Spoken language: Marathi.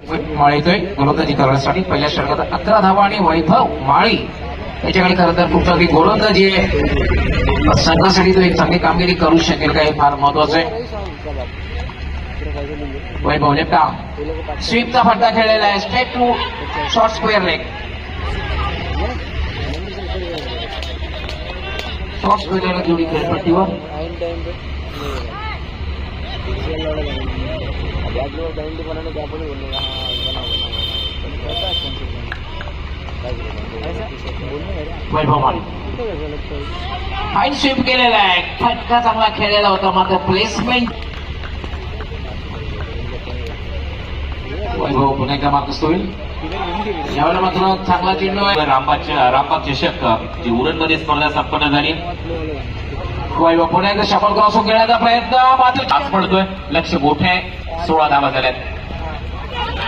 माळी येतोय गोलंदाजी करण्यासाठी पहिल्या षटकात 11 धावा आणि वैभव माळी याच्याकडे खरं तर खूप चांगली गोलंदाजी आहे. संघासाठी तो एक चांगली कामगिरी करू शकेल का हे फार महत्वाचं आहे. वैभव लेफ्टा स्वीपचा फटका खेळलेला आहे straight to short square leg. Short square leg जोडी खेळपट्टीवर वैभव माळी फाईन स्वीप केलेला आहे. फटका चांगला खेळलेला होता मात्र प्लेसमेंट. वैभव पुन्हा एकदा मार्कस होईल यावेळेला मात्र चांगला चेंडू आहे. रामबाग चषक जी उरणमध्ये स्पर्धा संपन्न झाली. वैभव पुन्हा एकदा शफल क्रॉसून खेळण्याचा प्रयत्न मात्र आज पडतोय. लक्ष मोठे आहे. 16 धावा झाल्यात.